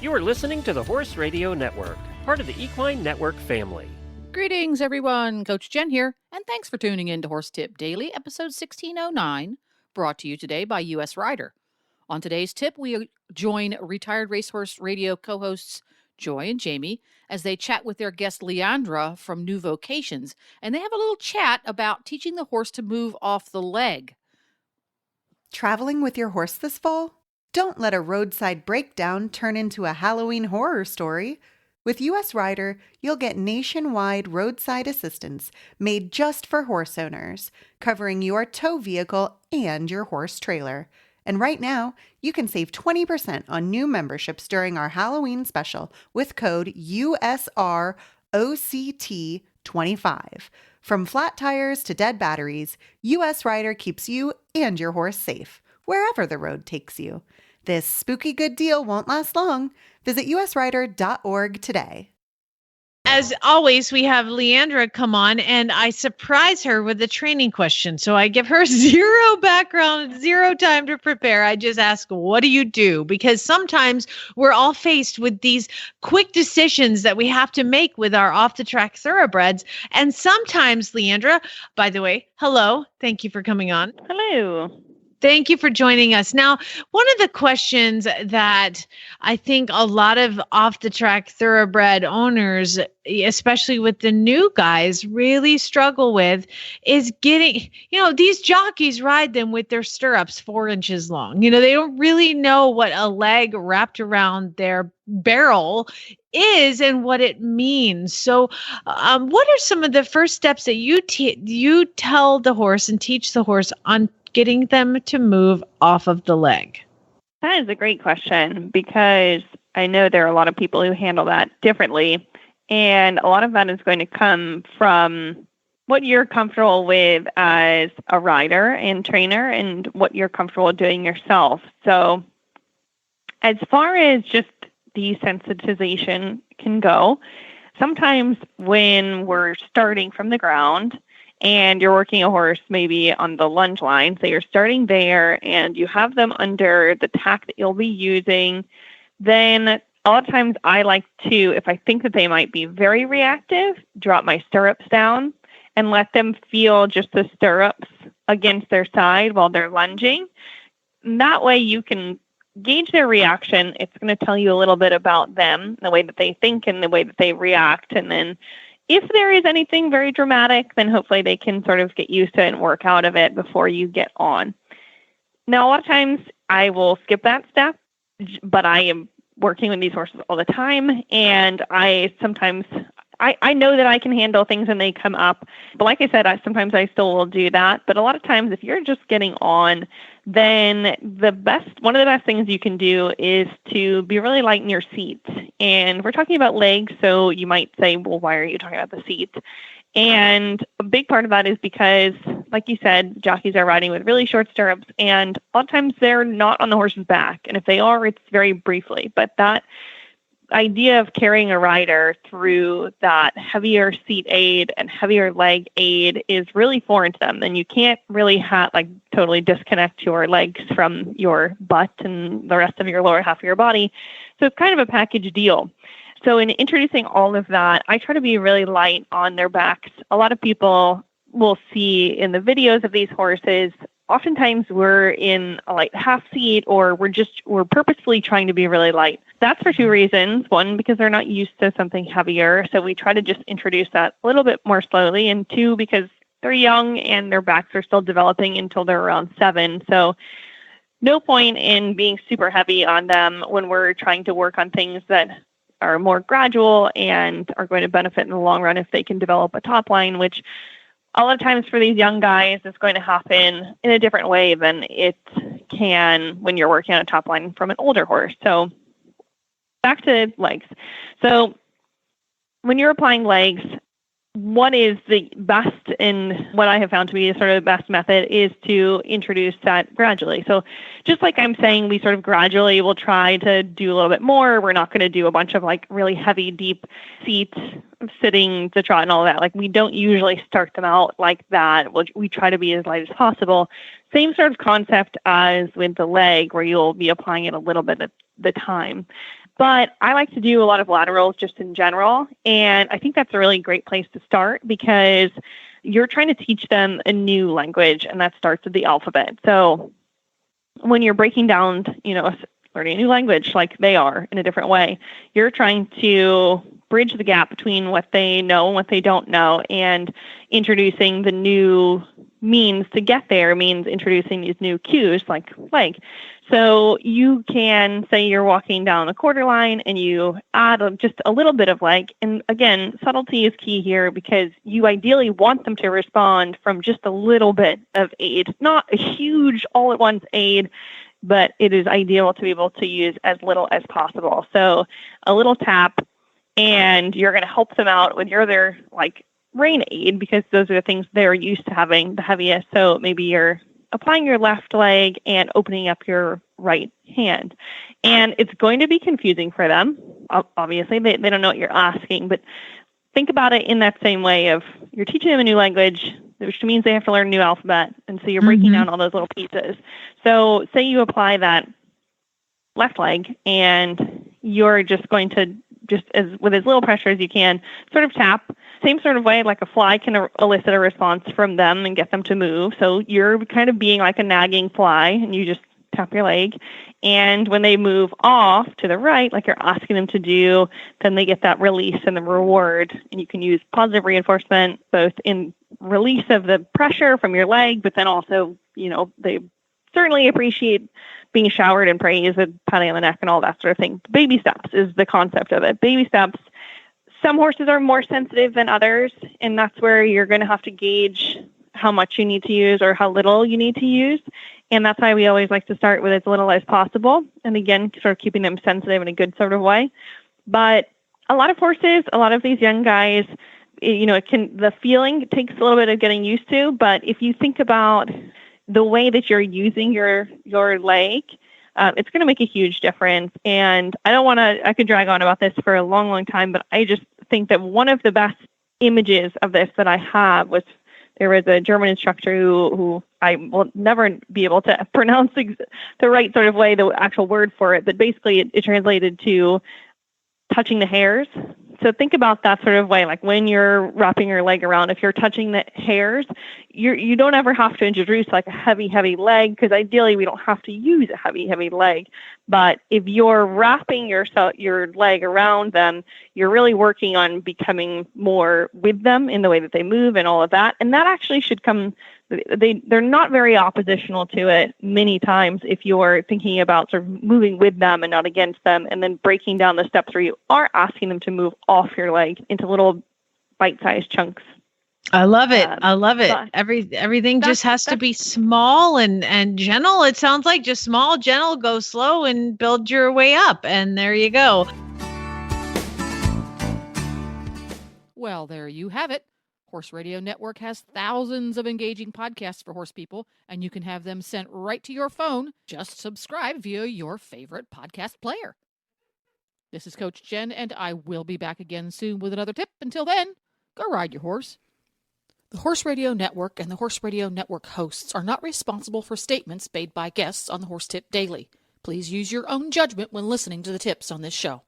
You are listening to the Horse Radio Network, part of the Equine Network family. Greetings, everyone. Coach Jen here, and thanks for tuning in to Horse Tip Daily, episode 1609, brought to you today by U.S. Rider. On today's tip, we join Retired Racehorse Radio co-hosts Joy and Jamie as they chat with their guest Leandra from New Vocations, and they have a little chat about teaching the horse to move off the leg. Traveling with your horse this fall? Don't let a roadside breakdown turn into a Halloween horror story. With U.S. Rider, you'll get nationwide roadside assistance made just for horse owners, covering your tow vehicle and your horse trailer. And right now, you can save 20% on new memberships during our Halloween special with code USROCT25. From flat tires to dead batteries, U.S. Rider keeps you and your horse safe, wherever the road takes you. This spooky good deal won't last long. Visit usrider.org today. As always, we have Leandra come on, and I surprise her with a training question. So I give her zero background, zero time to prepare. I just ask, what do you do? Because sometimes we're all faced with these quick decisions that we have to make with our off-the-track thoroughbreds. And sometimes, Leandra, by the way, hello. Thank you for coming on. Hello. Thank you for joining us. Now, one of the questions that I think a lot of off-the-track thoroughbred owners, especially with the new guys, really struggle with is getting, these jockeys ride them with their stirrups 4 inches long. They don't really know what a leg wrapped around their barrel is and what it means. So what are some of the first steps that you tell the horse and teach the horse on getting them to move off of the leg? That is a great question, because I know there are a lot of people who handle that differently. And a lot of that is going to come from what you're comfortable with as a rider and trainer and what you're comfortable doing yourself. So as far as just desensitization can go, sometimes when we're starting from the ground and you're working a horse maybe on the lunge line, so you're starting there and you have them under the tack that you'll be using, then a lot of times I like to, if I think that they might be very reactive, drop my stirrups down and let them feel just the stirrups against their side while they're lunging. And that way you can gauge their reaction. It's going to tell you a little bit about them, the way that they think and the way that they react. And then if there is anything very dramatic, then hopefully they can sort of get used to it and work out of it before you get on. Now, a lot of times I will skip that step, but I am working with these horses all the time, and I know that I can handle things when they come up. But like I said, sometimes I still will do that. But a lot of times if you're just getting on, then one of the best things you can do is to be really light in your seat. And we're talking about legs, so you might say, well, why are you talking about the seat? And a big part of that is because, like you said, jockeys are riding with really short stirrups, and a lot of times they're not on the horse's back. And if they are, it's very briefly. But that idea of carrying a rider through that heavier seat aid and heavier leg aid is really foreign to them. And you can't really totally disconnect your legs from your butt and the rest of your lower half of your body. So it's kind of a package deal. So in introducing all of that, I try to be really light on their backs. A lot of people will see in the videos of these horses, oftentimes we're in a light half seat, or we're purposefully trying to be really light. That's for 2 reasons. One, because they're not used to something heavier. So we try to just introduce that a little bit more slowly. And 2, because they're young and their backs are still developing until they're around 7. So no point in being super heavy on them when we're trying to work on things that are more gradual and are going to benefit in the long run if they can develop a top line, which a lot of times for these young guys is going to happen in a different way than it can when you're working on a top line from an older horse. So back to legs. So when you're applying legs, what is the best, and what I have found to be sort of the best method is to introduce that gradually. So just like I'm saying, we sort of gradually will try to do a little bit more. We're not going to do a bunch of really heavy, deep seats, sitting to trot and all that. We don't usually start them out like that. We try to be as light as possible. Same sort of concept as with the leg, where you'll be applying it a little bit at the time. But I like to do a lot of laterals just in general. And I think that's a really great place to start because you're trying to teach them a new language, and that starts with the alphabet. So when you're breaking down, learning a new language like they are in a different way, you're trying to bridge the gap between what they know and what they don't know, and introducing the new means to get there means introducing these new cues like leg. So you can say you're walking down a quarter line and you add just a little bit of leg. And again, subtlety is key here because you ideally want them to respond from just a little bit of aid, not a huge all at once aid, but it is ideal to be able to use as little as possible. So a little tap, and you're going to help them out with their rein aid because those are the things they're used to having the heaviest. So maybe you're applying your left leg and opening up your right hand. And it's going to be confusing for them. Obviously, they don't know what you're asking, but think about it in that same way of you're teaching them a new language, which means they have to learn a new alphabet. And so you're breaking down all those little pieces. So say you apply that left leg and you're just going to with as little pressure as you can, sort of tap, same sort of way like a fly can elicit a response from them and get them to move. So you're kind of being like a nagging fly and you just tap your leg. And when they move off to the right, like you're asking them to do, then they get that release and the reward. And you can use positive reinforcement, both in release of the pressure from your leg, but then also, they certainly appreciate being showered in praise and patting on the neck and all that sort of thing. Baby steps is the concept of it. Baby steps. Some horses are more sensitive than others, and that's where you're going to have to gauge how much you need to use or how little you need to use. And that's why we always like to start with as little as possible. And again, sort of keeping them sensitive in a good sort of way. But a lot of horses, a lot of these young guys, the feeling takes a little bit of getting used to. But if you think about the way that you're using your leg, it's going to make a huge difference. And I could drag on about this for a long, long time, but I just think that one of the best images of this that I have was there was a German instructor who I will never be able to pronounce the right sort of way, the actual word for it, but basically it translated to touching the hairs. So think about that sort of way, like when you're wrapping your leg around, if you're touching the hairs, you don't ever have to introduce like a heavy, heavy leg, because ideally we don't have to use a heavy, heavy leg. But if you're wrapping your leg around them, you're really working on becoming more with them in the way that they move and all of that. And that actually should come, they're not very oppositional to it many times if you're thinking about sort of moving with them and not against them, and then breaking down the steps where you are asking them to move off your leg into little bite-sized chunks. I love it. I love it. Everything just has to be small and gentle. It sounds like just small, gentle, go slow and build your way up. And there you go. Well, there you have it. Horse Radio Network has thousands of engaging podcasts for horse people, and you can have them sent right to your phone. Just subscribe via your favorite podcast player. This is Coach Jen, and I will be back again soon with another tip. Until then, go ride your horse. The Horse Radio Network and the Horse Radio Network hosts are not responsible for statements made by guests on the Horse Tip Daily. Please use your own judgment when listening to the tips on this show.